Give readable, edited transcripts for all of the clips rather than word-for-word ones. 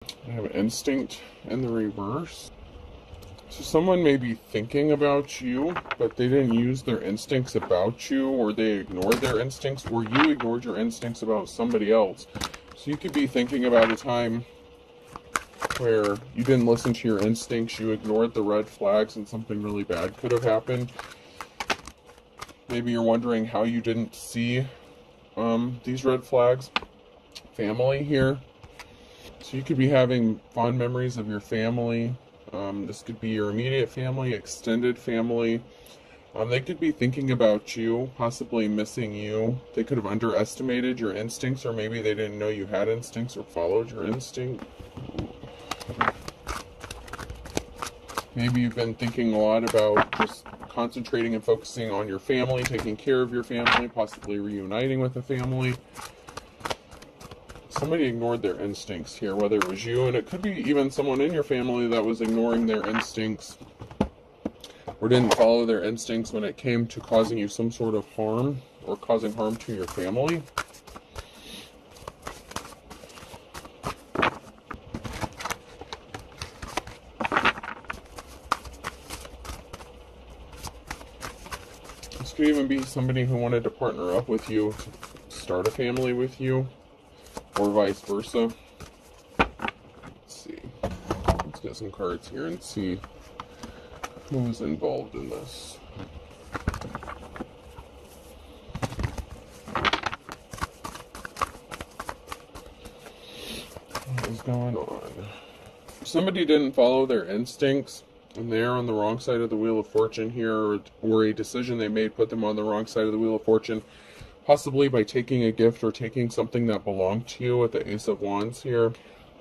I have instinct in the reverse. So someone may be thinking about you, but they didn't use their instincts about you, or they ignored their instincts, or you ignored your instincts about somebody else. So you could be thinking about a time where you didn't listen to your instincts, you ignored the red flags, and something really bad could have happened. Maybe you're wondering how you didn't see these red flags. Family here. So you could be having fond memories of your family. This could be your immediate family, extended family. They could be thinking about you, possibly missing you. They could have underestimated your instincts, or maybe they didn't know you had instincts or followed your instinct. Maybe you've been thinking a lot about just concentrating and focusing on your family, taking care of your family, possibly reuniting with a family. Somebody ignored their instincts here, whether it was you, and it could be even someone in your family that was ignoring their instincts or didn't follow their instincts when it came to causing you some sort of harm or causing harm to your family. This could even be somebody who wanted to partner up with you, to start a family with you, or vice versa. Let's see. Let's get some cards here and see who's involved in this. What is going on? Somebody didn't follow their instincts, and they're on the wrong side of the Wheel of Fortune here, or a decision they made put them on the wrong side of the Wheel of Fortune, possibly by taking a gift or taking something that belonged to you with the Ace of Wands here,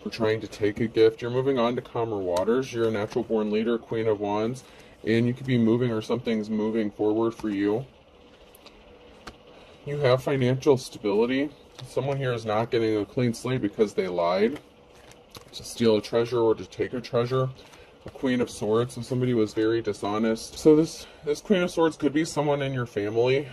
for trying to take a gift. You're moving on to calmer waters. You're a natural born leader, Queen of Wands, and you could be moving, or something's moving forward for you. You have financial stability. Someone here is not getting a clean slate because they lied to steal a treasure or to take a treasure. A Queen of Swords, so somebody was very dishonest. So this Queen of Swords could be someone in your family.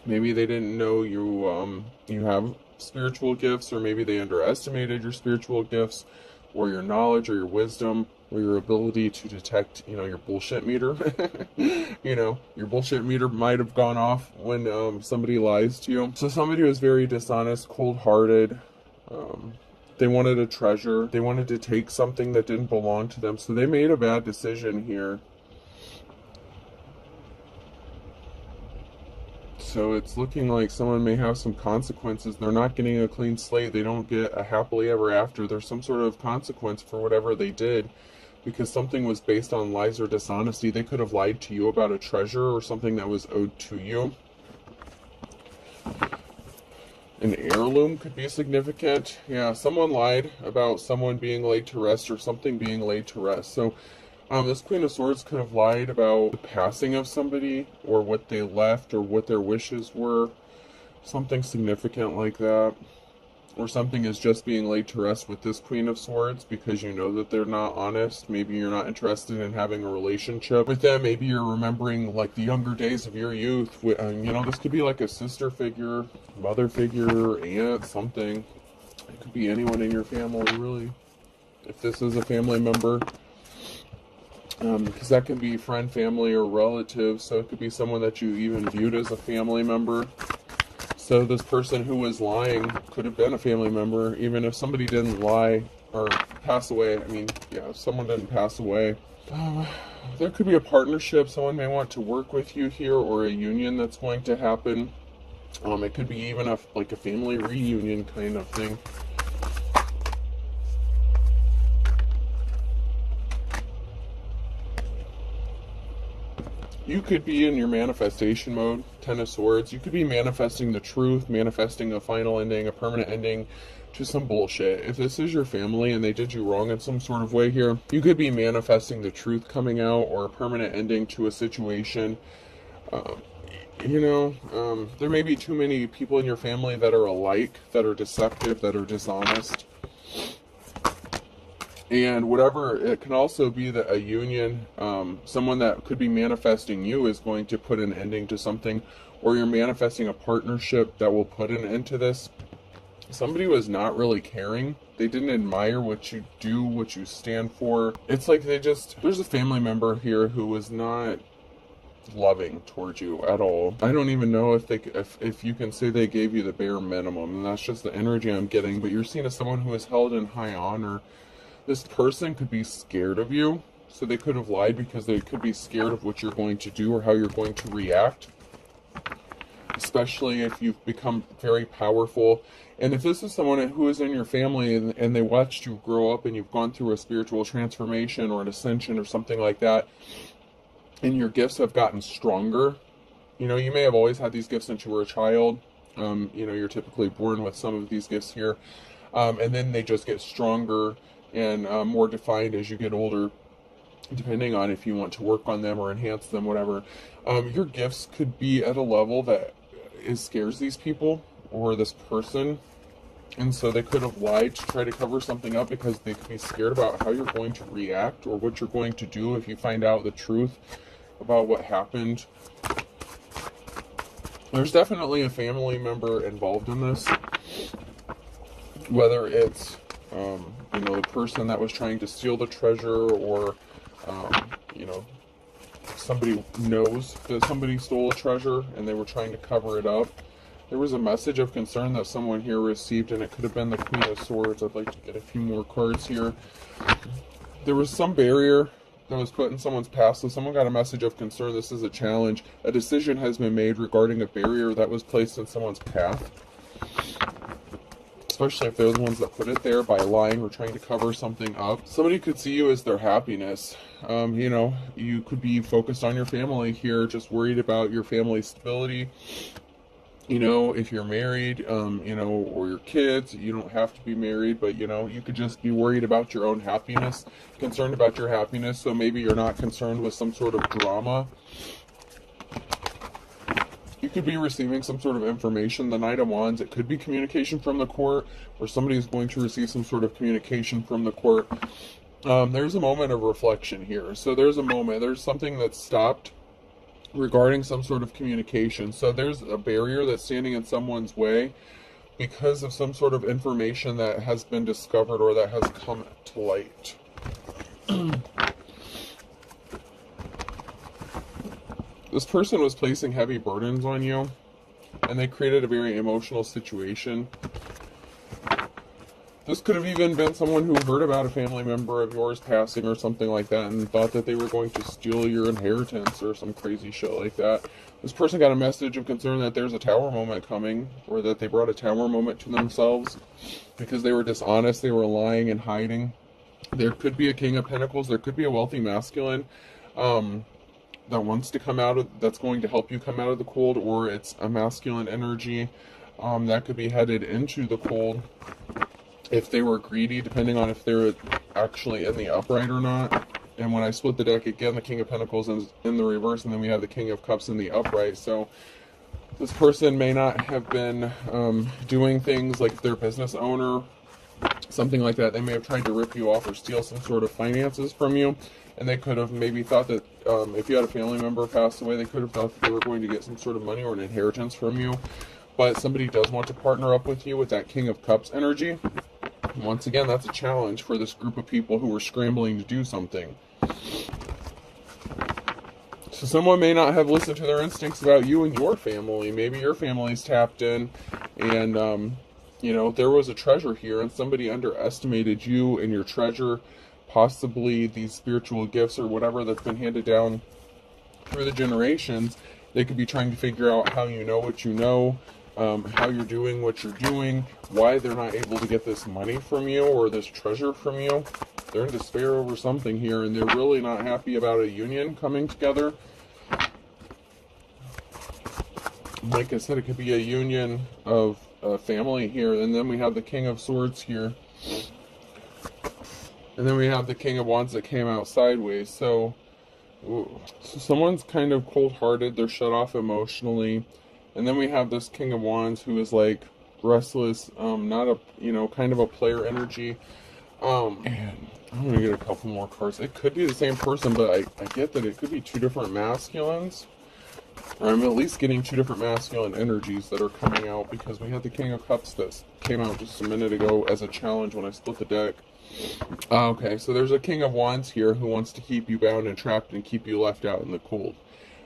Maybe they didn't know you have spiritual gifts, or maybe they underestimated your spiritual gifts, or your knowledge, or your wisdom, or your ability to detect, your bullshit meter. Your bullshit meter might have gone off when somebody lies to you. So somebody was very dishonest, cold-hearted. They wanted a treasure. They wanted to take something that didn't belong to them. So they made a bad decision here. So it's looking like someone may have some consequences. They're not getting a clean slate. They don't get a happily ever after. There's some sort of consequence for whatever they did, because something was based on lies or dishonesty. They could have lied to you about a treasure or something that was owed to you. An heirloom could be significant. Yeah, someone lied about someone being laid to rest, or something being laid to rest. So this Queen of Swords could have lied about the passing of somebody, or what they left, or what their wishes were. Something significant like that. Or something is just being laid to rest with this Queen of Swords because you know that they're not honest. Maybe you're not interested in having a relationship with them. Maybe you're remembering like the younger days of your youth. This could be like a sister figure, mother figure, aunt, something. It could be anyone in your family, really. If this is a family member. Because that can be friend, family, or relative. So it could be someone that you even viewed as a family member. So this person who was lying could have been a family member, even if somebody didn't lie or pass away. If someone didn't pass away. There could be a partnership. Someone may want to work with you here, or a union that's going to happen. It could be even a family reunion kind of thing. You could be in your manifestation mode, Ten of Swords. You could be manifesting the truth, manifesting a final ending, a permanent ending to some bullshit. If this is your family and they did you wrong in some sort of way here, you could be manifesting the truth coming out, or a permanent ending to a situation. There may be too many people in your family that are alike, that are deceptive, that are dishonest. And whatever, it can also be that a union, someone that could be manifesting you is going to put an ending to something, or you're manifesting a partnership that will put an end to this. somebody was not really caring. They didn't admire what you do, what you stand for. It's like there's a family member here who was not loving towards you at all. I don't even know if you can say they gave you the bare minimum, and that's just the energy I'm getting. But you're seen as someone who is held in high honor. This person could be scared of you, so they could have lied because they could be scared of what you're going to do or how you're going to react, especially if you've become very powerful. And if this is someone who is in your family and they watched you grow up and you've gone through a spiritual transformation or an ascension or something like that, and your gifts have gotten stronger, you know, you may have always had these gifts since you were a child. You know, you're typically born with some of these gifts here, and then they just get stronger and more defined as you get older, depending on if you want to work on them or enhance them, whatever. Your gifts could be at a level that scares these people or this person, and so they could have lied to try to cover something up because they could be scared about how you're going to react or what you're going to do if you find out the truth about what happened. There's definitely a family member involved in this, whether it's you know, the person that was trying to steal the treasure, or you know, somebody knows that somebody stole a treasure and they were trying to cover it up. There was a message of concern that someone here received, and it could have been the Queen of Swords. I'd like to get a few more cards here. There was some barrier that was put in someone's past, so someone got a message of concern. This is a challenge. A decision has been made regarding a barrier that was placed in someone's path, especially if they're the ones that put it there by lying or trying to cover something up. Somebody could see you as their happiness. You know, you could be focused on your family here, just worried about your family's stability. You know, if you're married, you know, or your kids, you don't have to be married, but, you know, you could just be worried about your own happiness, concerned about your happiness. So maybe you're not concerned with some sort of drama. You could be receiving some sort of information. The Knight of Wands, it could be communication from the court, or somebody is going to receive some sort of communication from the court. There's a moment of reflection here. So there's a moment, there's something that's stopped regarding some sort of communication. So there's a barrier that's standing in someone's way because of some sort of information that has been discovered or that has come to light. This person was placing heavy burdens on you, and they created a very emotional situation. This could have even been someone who heard about a family member of yours passing or something like that and thought that they were going to steal your inheritance or some crazy shit like that. This person got a message of concern that there's a tower moment coming, or that they brought a tower moment to themselves because they were dishonest, they were lying and hiding. There could be a King of Pentacles, there could be a wealthy masculine that wants to come out of, that's going to help you come out of the cold, or it's a masculine energy that could be headed into the cold. If they were greedy, depending on if they're actually in the upright or not. And when I split the deck again, the King of Pentacles is in the reverse, and then we have the King of Cups in the upright. So this person may not have been doing things like, if they're a business owner, something like that. They may have tried to rip you off or steal some sort of finances from you. And they could have maybe thought that if you had a family member pass away, they could have thought that they were going to get some sort of money or an inheritance from you. But somebody does want to partner up with you with that King of Cups energy. Once again, that's a challenge for this group of people who are scrambling to do something. So someone may not have listened to their instincts about you and your family. Maybe your family's tapped in, and you know, there was a treasure here, and somebody underestimated you and your treasure, possibly these spiritual gifts or whatever that's been handed down through the generations. They could be trying to figure out how you know what you know, how you're doing what you're doing, why they're not able to get this money from you or this treasure from you. They're in despair over something here, and they're really not happy about a union coming together. Like I said, it could be a union of a family here. And then we have the King of Swords here. And then we have the King of Wands that came out sideways. So someone's kind of cold-hearted. They're shut off emotionally. And then we have this King of Wands who is like restless, not a, you know, kind of a player energy. And I'm going to get a couple more cards. It could be the same person, but I get that it could be two different masculines. I'm at least getting two different masculine energies that are coming out, because we had the King of Cups that came out just a minute ago as a challenge when I split the deck. Okay, so there's a King of Wands here who wants to keep you bound and trapped and keep you left out in the cold.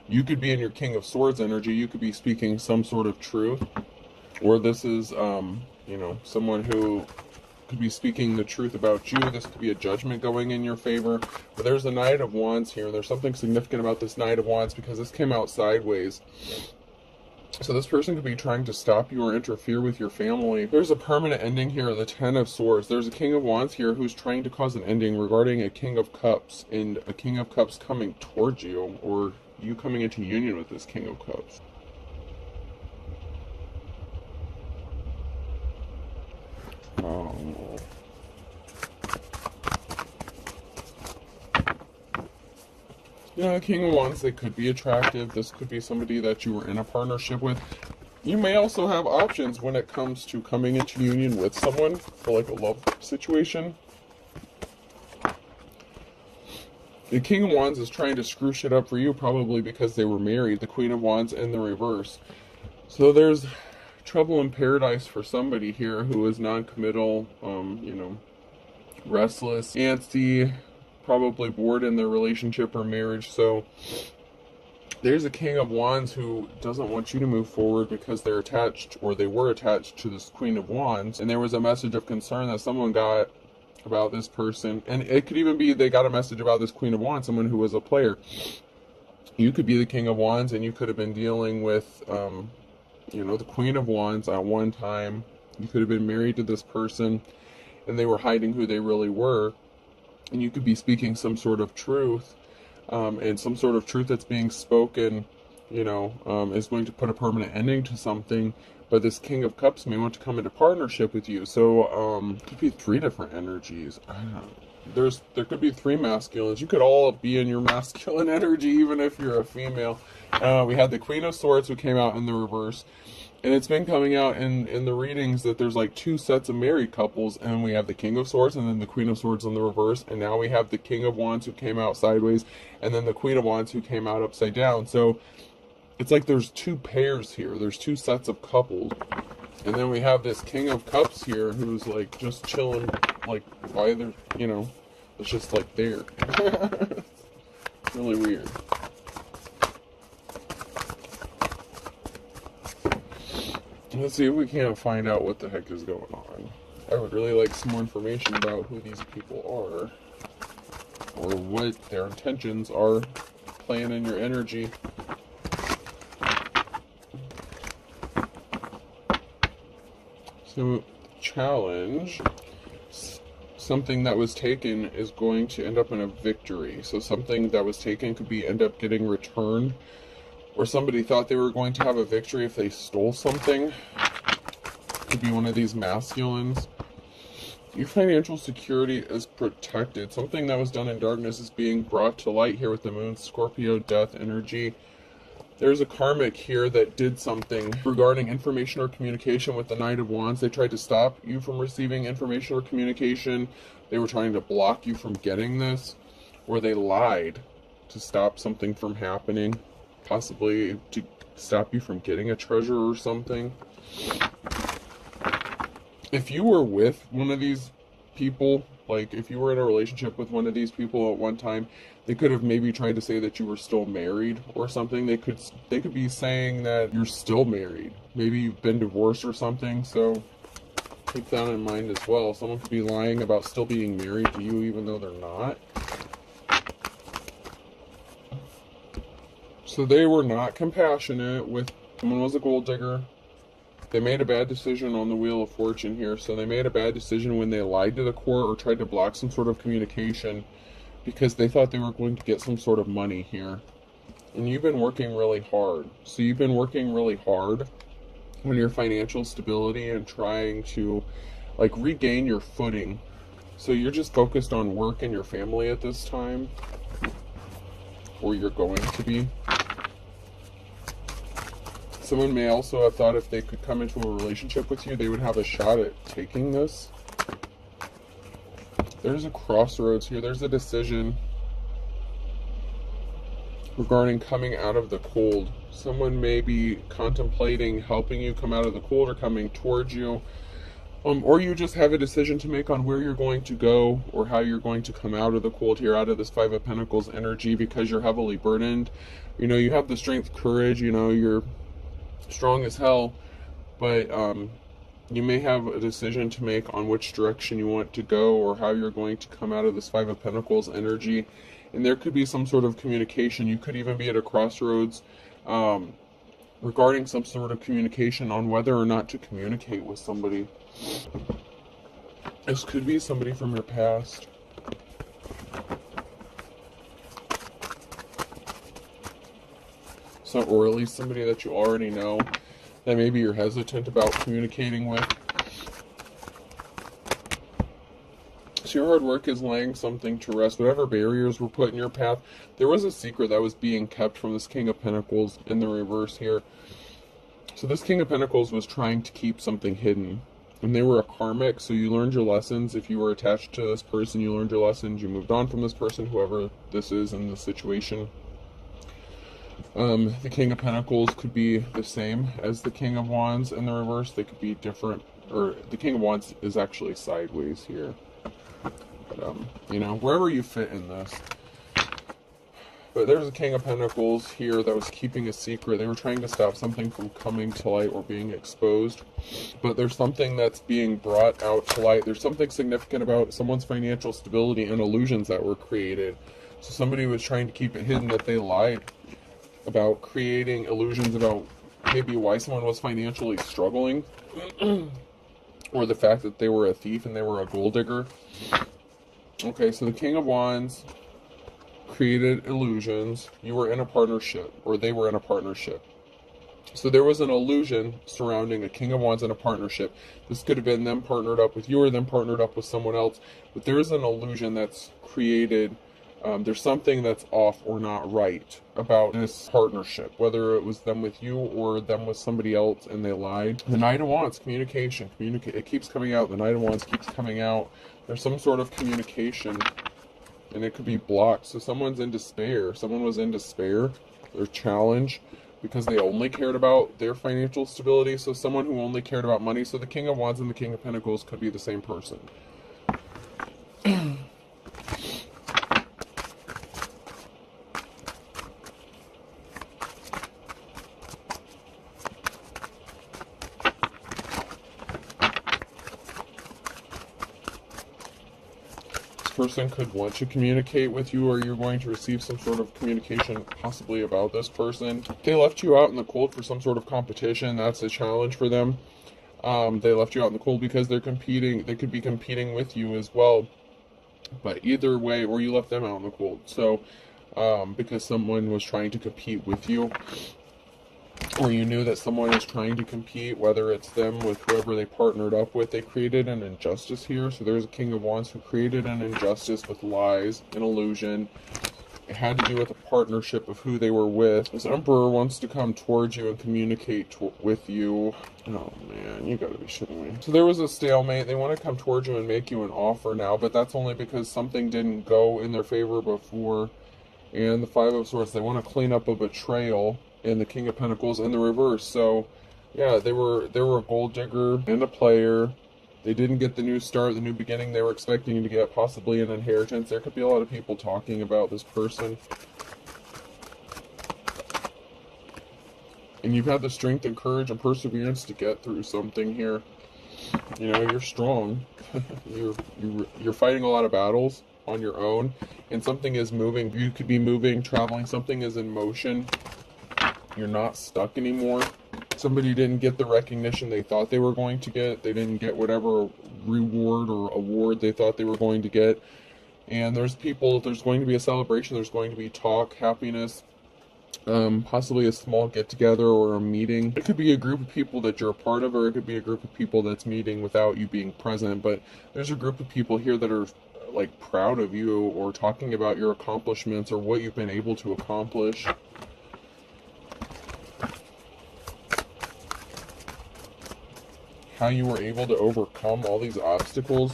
You could be in your King of Swords energy. You could be speaking some sort of truth. Or this is, you know, someone who could be speaking the truth about you. This could be a judgment going in your favor. But there's a Knight of Wands here. There's something significant about this Knight of Wands because this came out sideways. So this person could be trying to stop you or interfere with your family. There's a permanent ending here, the Ten of Swords. There's a King of Wands here who's trying to cause an ending regarding a King of Cups, and a King of Cups coming towards you, or you coming into union with this King of Cups. Yeah, King of Wands, they could be attractive. This could be somebody that you were in a partnership with. You may also have options when it comes to coming into union with someone for like a love situation. The King of Wands is trying to screw shit up for you, probably because they were married. The Queen of Wands in the reverse. So there's trouble in paradise for somebody here who is non-committal, you know, restless, antsy, probably bored in their relationship or marriage. So there's a King of Wands who doesn't want you to move forward because they're attached, or they were attached to this Queen of Wands, and there was a message of concern that someone got about this person, and it could even be they got a message about this Queen of Wands, someone who was a player. You could be the King of Wands, and you could have been dealing with you know, the Queen of Wands at one time. You could have been married to this person and they were hiding who they really were, and you could be speaking some sort of truth, and some sort of truth that's being spoken, you know, is going to put a permanent ending to something. But this King of Cups may want to come into partnership with you. So it could be three different energies. I don't know. There could be three masculines. You could all be in your masculine energy, even if you're a female. We had the Queen of Swords who came out in the reverse, and it's been coming out in the readings that there's like two sets of married couples, and we have the King of Swords and then the Queen of Swords in the reverse, and now we have the King of Wands who came out sideways, and then the Queen of Wands who came out upside down. So it's like there's two pairs here. There's two sets of couples. And then we have this King of Cups here who's like just chilling, like by their, you know, it's just like there. It's really weird. Let's see if we can't find out what the heck is going on. I would really like some more information about who these people are, or what their intentions are playing in your energy. So, challenge. Something that was taken is going to end up in a victory. So something that was taken could be end up getting returned, or somebody thought they were going to have a victory if they stole something. Could be one of these masculines. Your financial security is protected. Something that was done in darkness is being brought to light here with the Moon, Scorpio, Death energy. There's a karmic here that did something regarding information or communication with the Knight of Wands. They tried to stop you from receiving information or communication. They were trying to block you from getting this, or they lied to stop something from happening, possibly to stop you from getting a treasure or something. If you were with one of these people, like if you were in a relationship with one of these people at one time, they could have maybe tried to say that you were still married or something. They could be saying that you're still married. Maybe you've been divorced or something, so keep that in mind as well. Someone could be lying about still being married to you even though they're not. So they were not compassionate with someone was a gold digger. They made a bad decision on the Wheel of Fortune here. So they made a bad decision when they lied to the court or tried to block some sort of communication because they thought they were going to get some sort of money here. And you've been working really hard. So you've been working really hard on your financial stability and trying to like regain your footing. So you're just focused on work and your family at this time, or you're going to be. Someone may also have thought if they could come into a relationship with you, they would have a shot at taking this. There's a crossroads here. There's a decision. regarding coming out of the cold. Someone may be contemplating helping you come out of the cold or coming towards you. Or you just have a decision to make on where you're going to go or how you're going to come out of the cold here, out of this Five of Pentacles energy, because you're heavily burdened. You know, you have the strength, courage, you know, you're strong as hell, but you may have a decision to make on which direction you want to go or how you're going to come out of this Five of Pentacles energy. And there could be some sort of communication. You could even be at a crossroads regarding some sort of communication on whether or not to communicate with somebody. This could be somebody from your past. So, or at least somebody that you already know that maybe you're hesitant about communicating with. So your hard work is laying something to rest. Whatever barriers were put in your path, there was a secret that was being kept from this King of Pentacles in the reverse here. So this King of Pentacles was trying to keep something hidden. And they were a karmic, so you learned your lessons. If you were attached to this person, you learned your lessons. You moved on from this person, whoever this is in the situation. The King of Pentacles could be the same as the King of Wands in the reverse. They could be different, or the King of Wands is actually sideways here. But, you know, wherever you fit in this. But there's a King of Pentacles here that was keeping a secret. They were trying to stop something from coming to light or being exposed. But there's something that's being brought out to light. There's something significant about someone's financial stability and illusions that were created. So somebody was trying to keep it hidden that they lied about creating illusions about maybe why someone was financially struggling. Or the fact that they were a thief and they were a gold digger. Okay, so the King of Wands created illusions. You were in a partnership, or they were in a partnership. So there was an illusion surrounding a King of Wands in a partnership. This could have been them partnered up with you or them partnered up with someone else. But there is an illusion that's created. There's something that's off or not right about this partnership, whether it was them with you or them with somebody else and they lied. The Knight of Wands, communication. It keeps coming out. The Knight of Wands keeps coming out. There's some sort of communication and it could be blocked. So someone's in despair. Someone was in despair or challenge because they only cared about their financial stability. So someone who only cared about money. So the King of Wands and the King of Pentacles could be the same person. Person could want to communicate with you, or you're going to receive some sort of communication possibly about this person. They left you out in the cold for some sort of competition. That's a challenge for them. They left you out in the cold because they're competing. They could be competing with you as well. But either way, or you left them out in the cold. So because someone was trying to compete with you, or you knew that someone is trying to compete, whether it's them with whoever they partnered up with. They created an injustice here. So there's a King of Wands who created an injustice with lies, an illusion. It had to do with a partnership of who they were with. This Emperor wants to come towards you and communicate with you. Oh man, you gotta be shitting me. So there was a stalemate. They want to come towards you and make you an offer now, but that's only because something didn't go in their favor before. And the Five of Swords, they want to clean up a betrayal. And the King of Pentacles in the reverse. So yeah, they were a gold digger and a player. They didn't get the new start, the new beginning they were expecting to get, possibly an inheritance. There could be a lot of people talking about this person. And you've had the strength and courage and perseverance to get through something here. You know, you're strong. you're fighting a lot of battles on your own, and something is moving. You could be moving, traveling. Something is in motion. You're not stuck anymore. Somebody didn't get the recognition they thought they were going to get. They didn't get whatever reward or award they thought they were going to get. And there's going to be a celebration. There's going to be talk, happiness, possibly a small get-together or a meeting. It could be a group of people that you're a part of, or it could be a group of people that's meeting without you being present. But there's a group of people here that are like proud of you or talking about your accomplishments or what you've been able to accomplish. How you were able to overcome all these obstacles.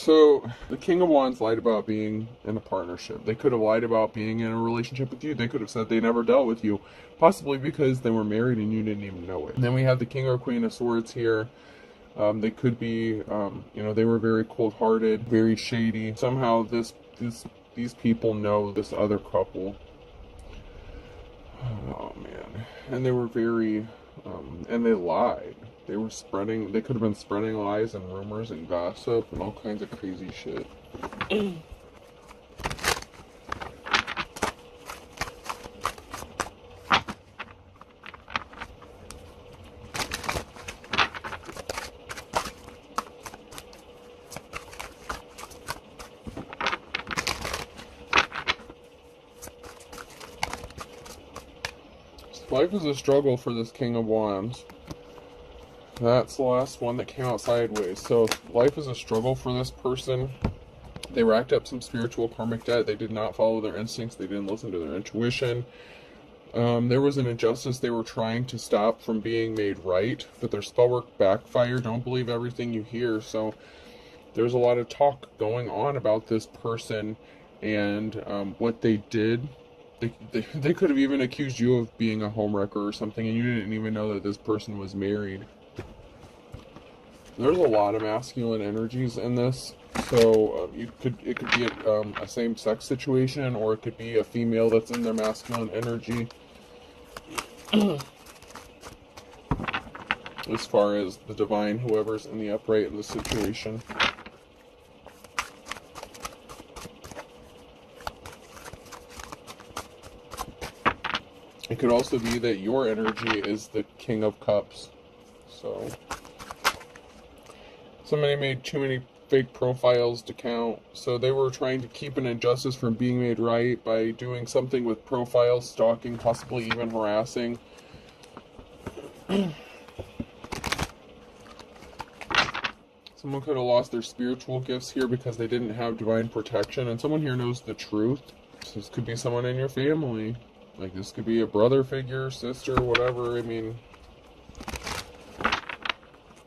So, the King of Wands lied about being in a partnership. They could have lied about being in a relationship with you. They could have said they never dealt with you, possibly because they were married and you didn't even know it. And then we have the King or Queen of Swords here. They could be, they were very cold-hearted, very shady. Somehow these people know this other couple. Oh, man. And they were very, and they lied. They could have been spreading lies and rumors and gossip and all kinds of crazy shit. Life is a struggle for this King of Wands. That's the last one that came out sideways. So life is a struggle for this person. They racked up some spiritual karmic debt. They did not follow their instincts. They didn't listen to their intuition. There was an injustice they were trying to stop from being made right, but their spell work backfired. Don't believe everything you hear. So there's a lot of talk going on about this person and what they did. They could have even accused you of being a homewrecker or something, and you didn't even know that this person was married. There's a lot of masculine energies in this, so it could be a same-sex situation, or it could be a female that's in their masculine energy. As far as the divine, whoever's in the upright in the situation. It could also be that your energy is the King of Cups. So somebody made too many fake profiles to count. So they were trying to keep an injustice from being made right by doing something with profiles, stalking, possibly even harassing. Someone could have lost their spiritual gifts here because they didn't have divine protection. And someone here knows the truth. So this could be someone in your family. Like, this could be a brother figure, sister, whatever. I mean,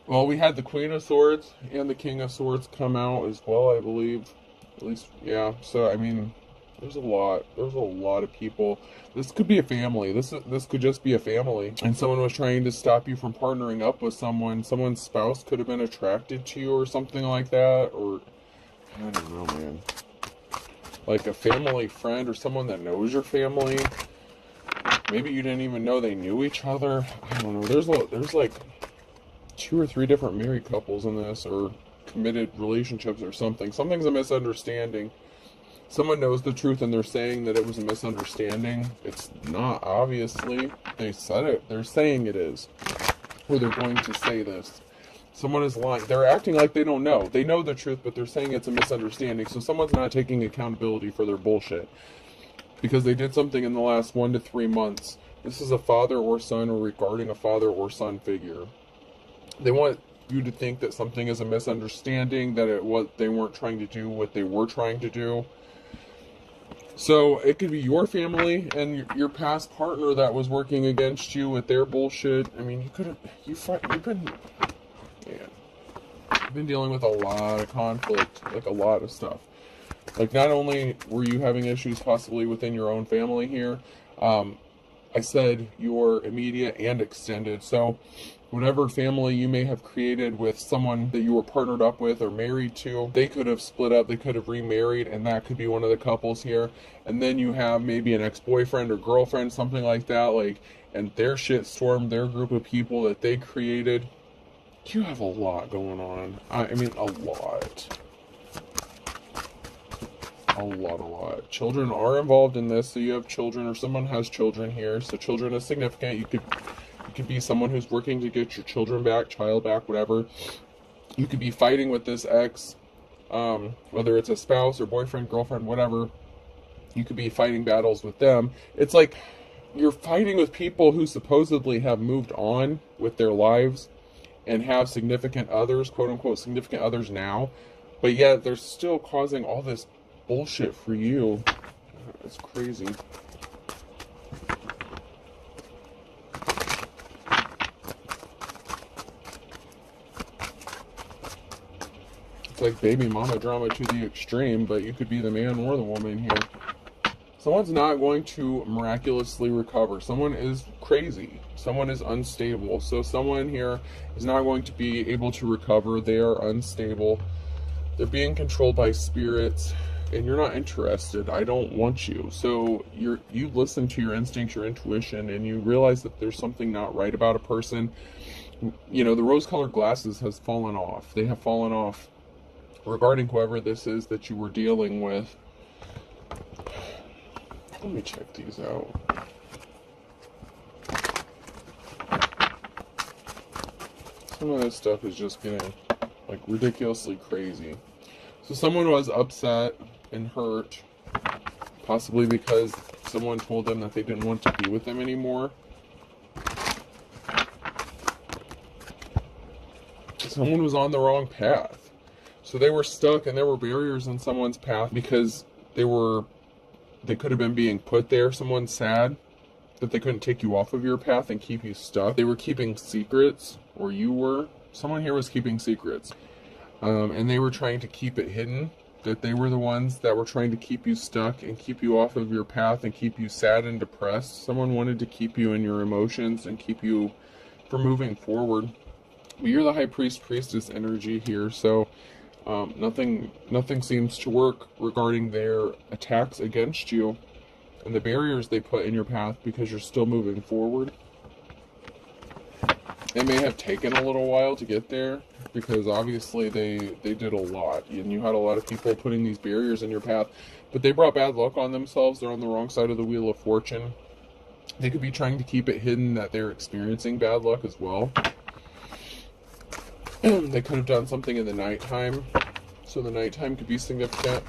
well, we had the Queen of Swords and the King of Swords come out as well, I believe. At least, yeah. So, I mean, there's a lot of people. This could be a family. This could just be a family. And someone was trying to stop you from partnering up with someone. Someone's spouse could have been attracted to you or something like that. Or, I don't know, man. Like a family friend or someone that knows your family. Maybe you didn't even know they knew each other. I don't know. There's like 2 or 3 different married couples in this, or committed relationships or something. Something's a misunderstanding. Someone knows the truth and they're saying that it was a misunderstanding. It's not, obviously. They said it. They're saying it is. Or they're going to say this. Someone is lying. They're acting like they don't know. They know the truth, but they're saying it's a misunderstanding. So someone's not taking accountability for their bullshit. Because they did something in the last 1 to 3 months. This is a father or son, or regarding a father or son figure. They want you to think that something is a misunderstanding, that they weren't trying to do what they were trying to do. So it could be your family and your past partner that was working against you with their bullshit. I mean, you've been dealing with a lot of conflict, like a lot of stuff. Like, not only were you having issues possibly within your own family here, I said your immediate and extended. So whatever family you may have created with someone that you were partnered up with or married to, they could have split up, they could have remarried, and that could be one of the couples here. And then you have maybe an ex-boyfriend or girlfriend, something like that, and their shit stormed their group of people that they created. You have a lot going on. I mean, a lot. A lot. Children are involved in this, so you have children, or someone has children here. So children is significant. You could be someone who's working to get your children back, child back, whatever. You could be fighting with this ex, whether it's a spouse or boyfriend, girlfriend, whatever. You could be fighting battles with them. It's like you're fighting with people who supposedly have moved on with their lives and have significant others, quote unquote significant others now, but yet they're still causing all this bullshit for you. It's crazy. It's like baby mama drama to the extreme, but you could be the man or the woman here. Someone's not going to miraculously recover. Someone is crazy. Someone is unstable. So someone here is not going to be able to recover. They are unstable. They're being controlled by spirits, and you're not interested. I don't want you. So you listen to your instincts, your intuition, and you realize that there's something not right about a person. You know, the rose-colored glasses has fallen off. They have fallen off regarding whoever this is that you were dealing with. Let me check these out. Some of this stuff is just getting like ridiculously crazy. So someone was upset and hurt, possibly because someone told them that they didn't want to be with them anymore. Someone was on the wrong path. So they were stuck, and there were barriers in someone's path because they could have been being put there. Someone's sad that they couldn't take you off of your path and keep you stuck. They were keeping secrets, or you were. Someone here was keeping secrets. And they were trying to keep it hidden, that they were the ones that were trying to keep you stuck and keep you off of your path and keep you sad and depressed. Someone wanted to keep you in your emotions and keep you from moving forward. But you're the high priest, priestess energy here, so nothing seems to work regarding their attacks against you and the barriers they put in your path because you're still moving forward. It may have taken a little while to get there because obviously they did a lot, and you had a lot of people putting these barriers in your path, but they brought bad luck on themselves. They're on the wrong side of the wheel of fortune. They could be trying to keep it hidden that they're experiencing bad luck as well. They could have done something in the nighttime, so the nighttime could be significant.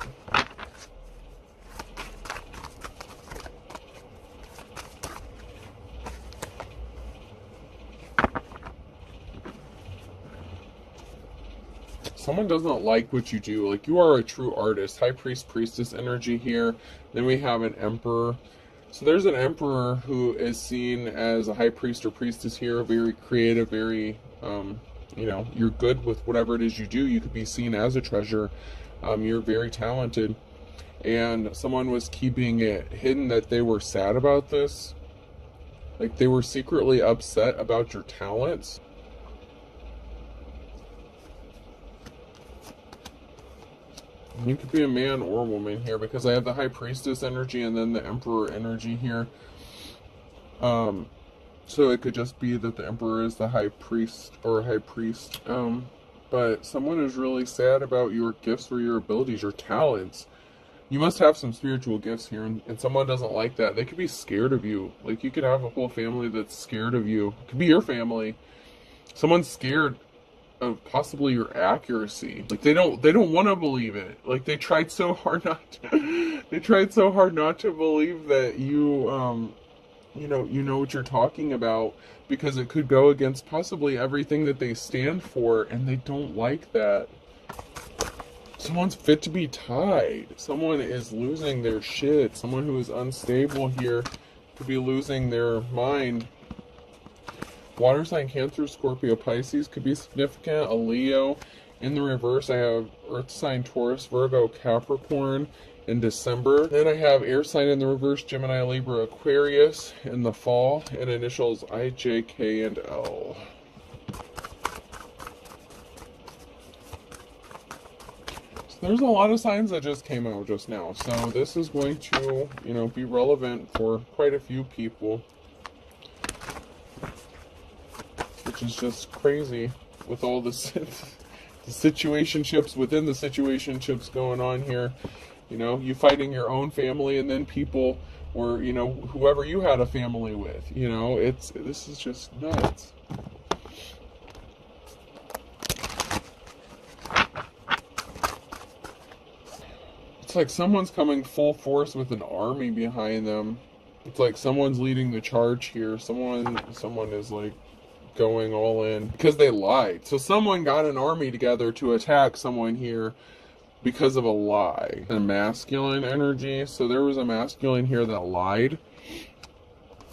Someone doesn't like what you do. Like, you are a true artist. High priest, priestess energy here. Then we have an emperor. So there's an emperor who is seen as a high priest or priestess here, very creative, very you know, you're good with whatever it is you do. You could be seen as a treasure. You're very talented. And someone was keeping it hidden that they were sad about this. Like, they were secretly upset about your talents. You could be a man or a woman here because I have the high priestess energy and then the emperor energy here. So it could just be that the emperor is the high priest or high priest. But someone is really sad about your gifts or your abilities, your talents. You must have some spiritual gifts here, and someone doesn't like that. They could be scared of you. Like, you could have a whole family that's scared of you. It could be your family. Someone's scared of possibly your accuracy. Like, they don't want to believe it. Like, they tried so hard not to believe that you know what you're talking about, because it could go against possibly everything that they stand for, and they don't like that. Someone's fit to be tied. Someone is losing their shit. Someone who is unstable here could be losing their mind. Water sign, Cancer, Scorpio, Pisces could be significant. A Leo. In the reverse, I have Earth sign, Taurus, Virgo, Capricorn in December. Then I have air sign in the reverse, Gemini, Libra, Aquarius in the fall, and initials I, J, K, and L. So there's a lot of signs that just came out just now. So this is going to, be relevant for quite a few people, which is just crazy with all this the situationships within the situationships going on here. You fighting your own family, and then people, or whoever you had a family with. This is just nuts. It's like someone's coming full force with an army behind them. It's like someone's leading the charge here. Someone is like going all in because they lied. So someone got an army together to attack someone here because of a lie. A masculine energy. So there was a masculine here that lied.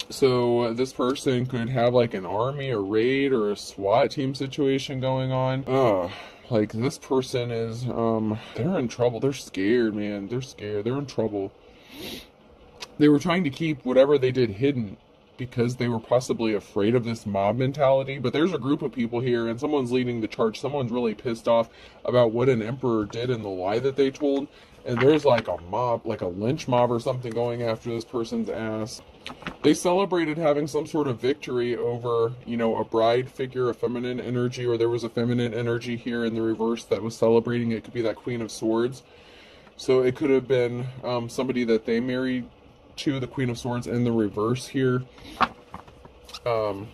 So this person could have like an army, a raid, or a SWAT team situation going on. Like, this person is, they're in trouble. They're scared, man. They're scared. They're in trouble. They were trying to keep whatever they did hidden because they were possibly afraid of this mob mentality. But there's a group of people here, and someone's leading the charge. Someone's really pissed off about what an emperor did and the lie that they told. And there's like a mob, like a lynch mob or something going after this person's ass. They celebrated having some sort of victory over, you know, a bride figure, a feminine energy, or there was a feminine energy here in the reverse that was celebrating. It could be that Queen of Swords. So it could have been somebody that they married to, the Queen of Swords in the reverse here. So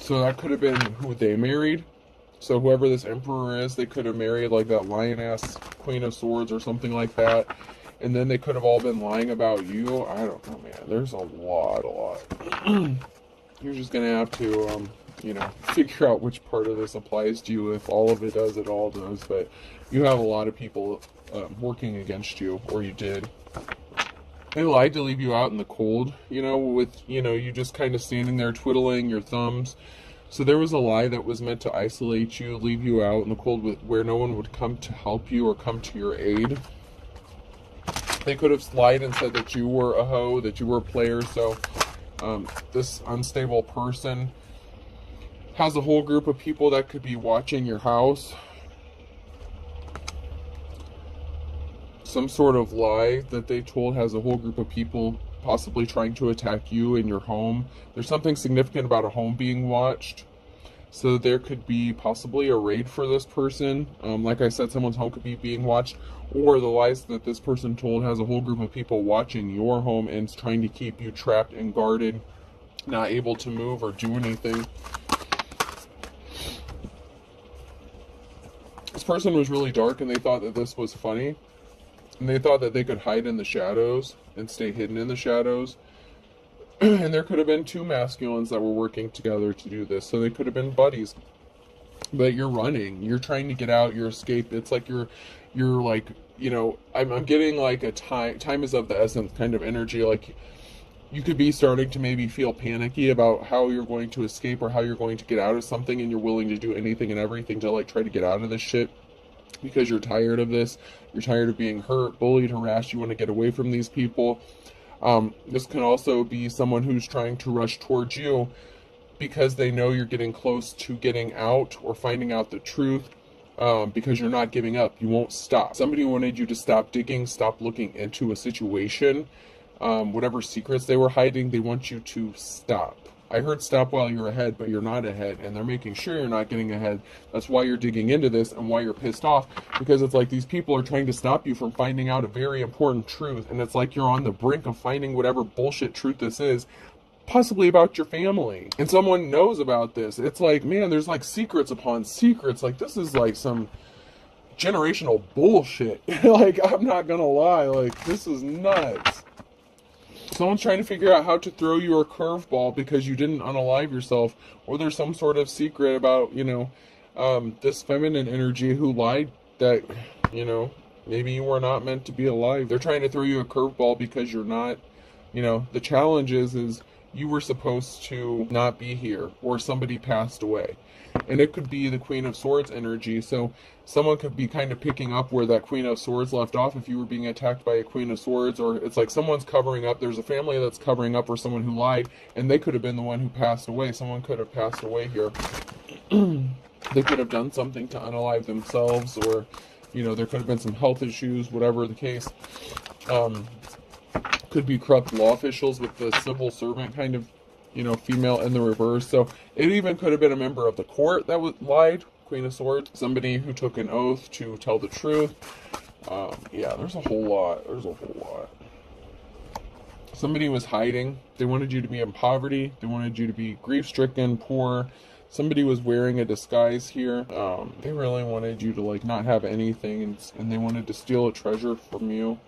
that could have been who they married. So whoever this emperor is, they could have married like that lion-ass Queen of Swords or something like that. And then they could have all been lying about you. I don't know, man. There's a lot. You're just going to have to, you know, figure out which part of this applies to you. If all of it does, it all does. But you have a lot of people working against you, or you did. They lied to leave you out in the cold, you know, with, you know, you just kind of standing there twiddling your thumbs. So there was a lie that was meant to isolate you, leave you out in the cold where no one would come to help you or come to your aid. They could have lied and said that you were a hoe, that you were a player. So this unstable person has a whole group of people that could be watching your house. Some sort of lie that they told has a whole group of people possibly trying to attack you in your home. There's something significant about a home being watched. So there could be possibly a raid for this person. Like I said, someone's home could be being watched. Or the lies that this person told has a whole group of people watching your home and trying to keep you trapped and guarded, not able to move or do anything. This person was really dark and they thought that this was funny. And they thought that they could hide in the shadows and stay hidden in the shadows. And there could have been two masculines that were working together to do this. So they could have been buddies. But you're running. You're trying to get out. You're escape. It's like you're like, you know, I'm getting like a time is of the essence kind of energy. Like you could be starting to maybe feel panicky about how you're going to escape or how you're going to get out of something. And you're willing to do anything and everything to like try to get out of this shit. Because you're tired of this. You're tired of being hurt, bullied, harassed. You want to get away from these people. This can also be someone who's trying to rush towards you because they know you're getting close to getting out or finding out the truth, because you're not giving up. You won't stop. Somebody wanted you to stop digging, stop looking into a situation. Whatever secrets they were hiding, they want you to stop. I heard stop while you're ahead, but you're not ahead, and they're making sure you're not getting ahead. That's why you're digging into this and why you're pissed off, because it's like these people are trying to stop you from finding out a very important truth, and it's like you're on the brink of finding whatever bullshit truth this is, possibly about your family, and someone knows about this. It's like, man, there's like secrets upon secrets. Like, this is like some generational bullshit. Like, I'm not gonna lie, like, this is nuts. Someone's trying to figure out how to throw you a curveball because you didn't unalive yourself, or there's some sort of secret about, you know, this feminine energy who lied that, you know, maybe you were not meant to be alive. They're trying to throw you a curveball because you're not, you know, the challenge is you were supposed to not be here, or somebody passed away. And it could be the Queen of Swords energy. So someone could be kind of picking up where that Queen of Swords left off if you were being attacked by a Queen of Swords, or it's like someone's covering up. There's a family that's covering up for someone who lied, and they could have been the one who passed away. Someone could have passed away here. They could have done something to unalive themselves, or, you know, there could have been some health issues, whatever the case. Could be corrupt law officials with the civil servant kind of, you know, female in the reverse. So it even could have been a member of the court that lied, Queen of Swords, somebody who took an oath to tell the truth. Yeah, there's a whole lot. Somebody was hiding. They wanted you to be in poverty. They wanted you to be grief-stricken, poor. Somebody was wearing a disguise here. They really wanted you to like not have anything, and they wanted to steal a treasure from you.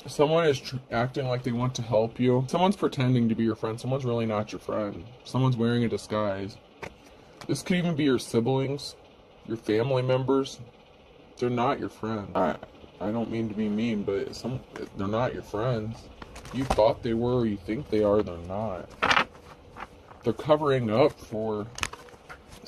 Someone is acting like they want to help you. Someone's pretending to be your friend. Someone's really not your friend. Someone's wearing a disguise. This could even be your siblings, your family members. They're not your friends. I don't mean to be mean, but they're not your friends. You thought they were, or you think they are, they're not. They're covering up for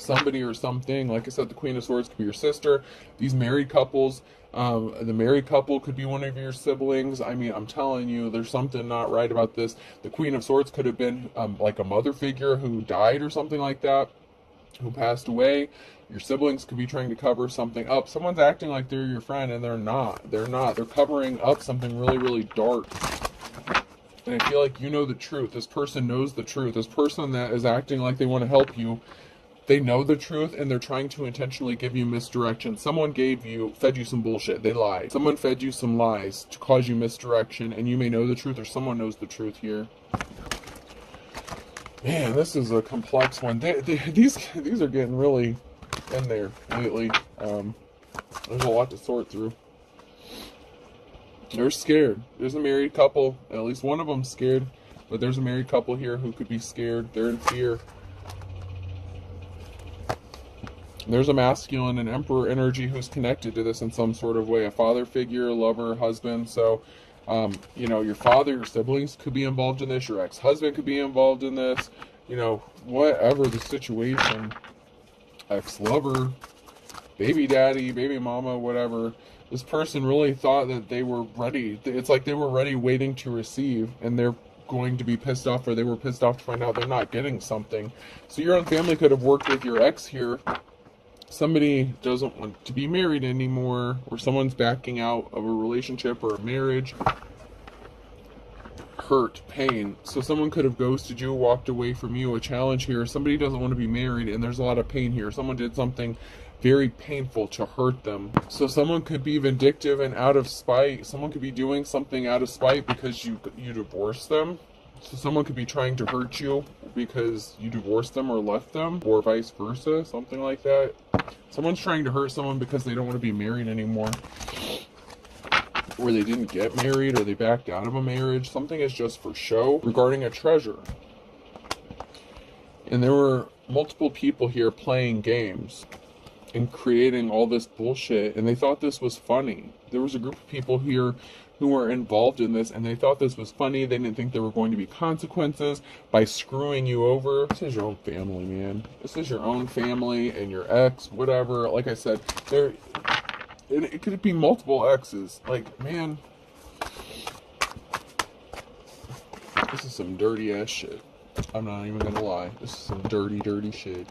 somebody or something. Like I said, the Queen of Swords could be your sister. These married couples, the married couple could be one of your siblings. I mean, I'm telling you, there's something not right about this. The Queen of Swords could have been like a mother figure who died or something like that, who passed away. Your siblings could be trying to cover something up. Someone's acting like they're your friend, and they're not. They're not. They're covering up something really, really dark. And I feel like you know the truth. This person knows the truth. This person that is acting like they want to help you, they know the truth, and they're trying to intentionally give you misdirection. Someone fed you some bullshit. They lied. Someone fed you some lies to cause you misdirection, and you may know the truth, or someone knows the truth here. Man, this is a complex one. These are getting really in there lately. There's a lot to sort through. They're scared. There's a married couple. At least one of them's scared. But there's a married couple here who could be scared. They're in fear. There's a masculine and emperor energy who's connected to this in some sort of way. A father figure, lover, husband. So, you know, your father, your siblings could be involved in this. Your ex-husband could be involved in this. You know, whatever the situation. Ex-lover, baby daddy, baby mama, whatever. This person really thought that they were ready. It's like they were ready, waiting to receive, and they're going to be pissed off, or they were pissed off to find out they're not getting something. So your own family could have worked with your ex here. Somebody doesn't want to be married anymore, or someone's backing out of a relationship or a marriage. Hurt, pain. So someone could have ghosted you, walked away from you. A challenge here. Somebody doesn't want to be married, and there's a lot of pain here. Someone did something very painful to hurt them. So someone could be vindictive and out of spite. Someone could be doing something out of spite because you divorced them. So someone could be trying to hurt you because you divorced them or left them, or vice versa, something like that. Someone's trying to hurt someone because they don't want to be married anymore, or they didn't get married, or they backed out of a marriage. Something is just for show regarding a treasure. And there were multiple people here playing games and creating all this bullshit, and they thought this was funny. There was a group of people here who were involved in this, and they thought this was funny. They didn't think there were going to be consequences by screwing you over. This is your own family, man. This is your own family and your ex, whatever. Like I said, it could be multiple exes. Like, man, this is some dirty ass shit. I'm not even gonna lie. This is some dirty, dirty shit.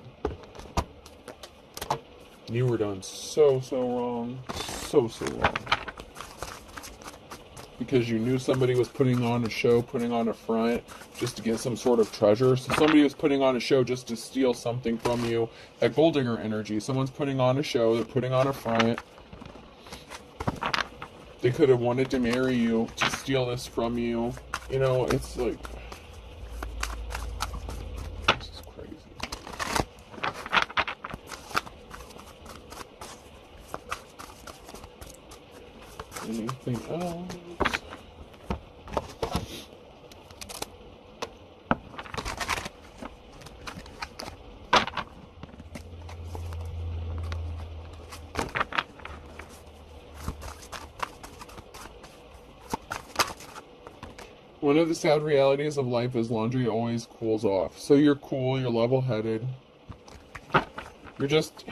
You were done so wrong. So wrong. Because you knew somebody was putting on a show, putting on a front, just to get some sort of treasure. So somebody was putting on a show just to steal something from you. That gold digger energy. Someone's putting on a show, they're putting on a front. They could have wanted to marry you to steal this from you. You know, it's like, this is crazy. Anything else? One of the sad realities of life is laundry always cools off. So you're cool, you're level-headed. You're just,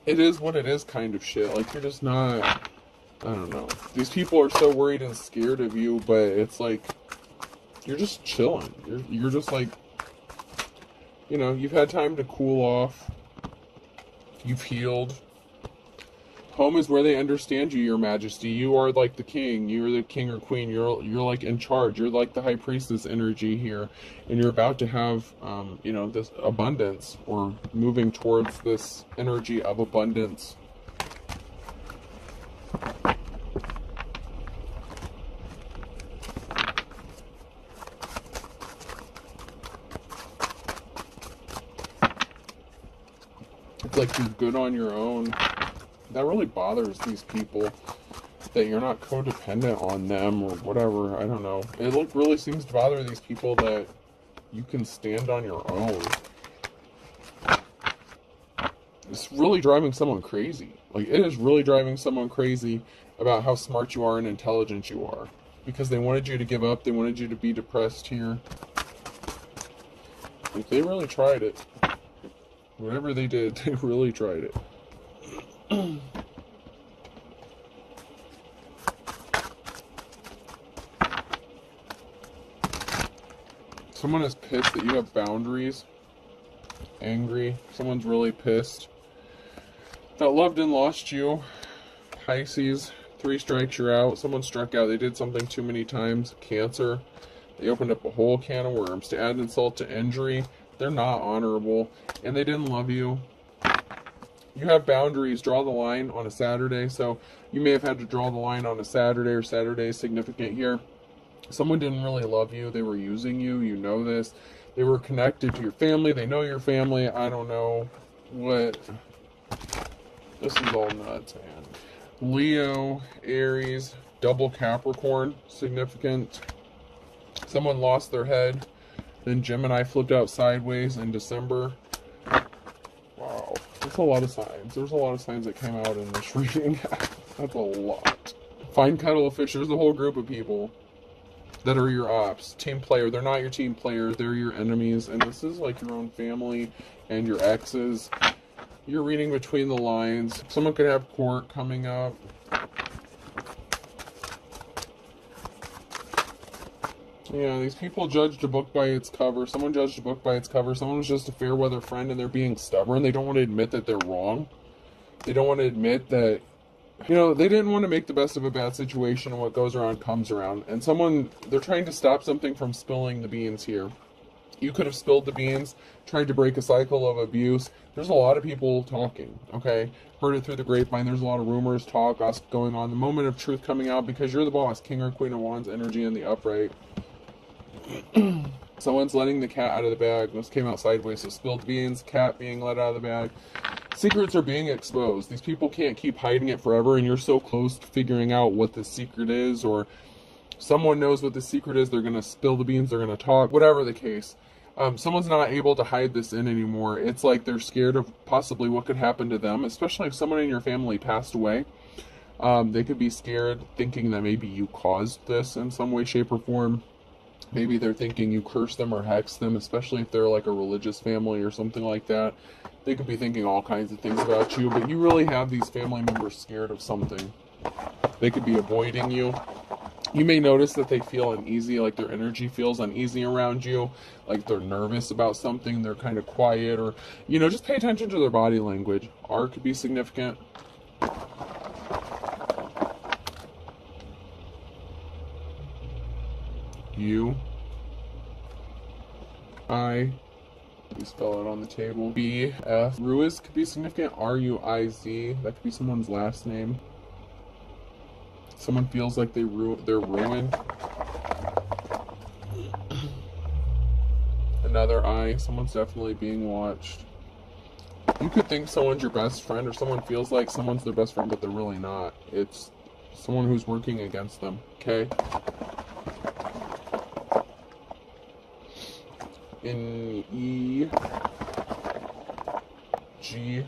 it is what it is kind of shit. Like, you're just not, I don't know. These people are so worried and scared of you, but it's like, you're just chilling. You're just like, you know, you've had time to cool off. You've healed. Home is where they understand you, your majesty. You are like the king. You're the king or queen. You're like in charge. You're like the high priestess energy here. And you're about to have, you know, this abundance, or moving towards this energy of abundance. It's like you're good on your own. That really bothers these people, that you're not codependent on them or whatever. I don't know. It really seems to bother these people that you can stand on your own. It's really driving someone crazy. Like, it is really driving someone crazy about how smart you are and intelligent you are. Because they wanted you to give up. They wanted you to be depressed here. Like, they really tried it. Whatever they did, they really tried it. Someone is pissed that you have boundaries. Angry. Someone's really pissed. That loved and lost you. Pisces. 3 strikes, you're out. Someone struck out. They did something too many times. Cancer. They opened up a whole can of worms. To add insult to injury, they're not honorable. And they didn't love you. You have boundaries. Draw the line on a Saturday. So you may have had to draw the line on a Saturday, or Saturday is significant here. Someone didn't really love you. They were using you. You know this. They were connected to your family. They know your family. I don't know what. This is all nuts, man. Leo, Aries, double Capricorn, significant. Someone lost their head. Then Gemini flipped out sideways in December. Wow. That's a lot of signs. There's a lot of signs that came out in this reading. That's a lot. Find kettle of fish. There's a whole group of people that are your ops. Team player. They're not your team players. They're your enemies. And this is like your own family and your exes. You're reading between the lines. Someone could have court coming up. Yeah, these people judged a book by its cover. Someone judged a book by its cover. Someone was just a fair weather friend and they're being stubborn. They don't want to admit that they're wrong. They don't want to admit that, you know, they didn't want to make the best of a bad situation, and what goes around comes around. And they're trying to stop something from spilling the beans here. You could have spilled the beans, tried to break a cycle of abuse. There's a lot of people talking, okay? Heard it through the grapevine. There's a lot of rumors, talk, gossip going on. The moment of truth coming out because you're the boss. King or Queen of Wands energy in the upright. Someone's letting the cat out of the bag. This came out sideways, so spilled beans, cat being let out of the bag. Secrets are being exposed. These people can't keep hiding it forever, and you're so close to figuring out what the secret is, or someone knows what the secret is. They're going to spill the beans. They're going to talk. Whatever the case. Someone's not able to hide this in anymore. It's like they're scared of possibly what could happen to them, especially if someone in your family passed away. They could be scared, thinking that maybe you caused this in some way, shape, or form. Maybe they're thinking you cursed them or hexed them, especially if they're like a religious family or something like that. They could be thinking all kinds of things about you, but you really have these family members scared of something. They could be avoiding you. You may notice that they feel uneasy, like their energy feels uneasy around you, like they're nervous about something, they're kind of quiet, or, you know, just pay attention to their body language. R could be significant. U. I. You spell it on the table. B. F. Ruiz could be significant. R-U-I-Z. That could be someone's last name. Someone feels like they're ruined. Another I. Someone's definitely being watched. You could think someone's your best friend, or someone feels like someone's their best friend, but they're really not. It's someone who's working against them. Okay? In E. G.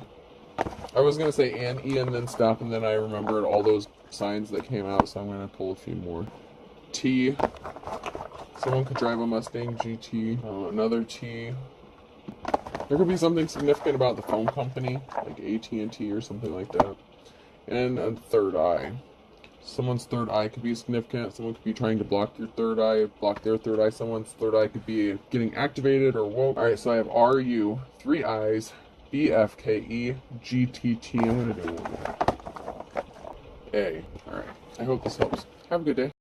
I was going to say and E and then stop, and then I remembered all those signs that came out, so I'm going to pull a few more. T. Someone could drive a Mustang GT. Another T. There could be something significant about the phone company, like AT&T or something like that. And a third eye. Someone's third eye could be significant. Someone could be trying to block your third eye, block their third eye. Someone's third eye could be getting activated or woke. Alright, so I have RU, 3 eyes, BFKE, GTT. I'm going to do one more. A. Alright, I hope this helps. Have a good day.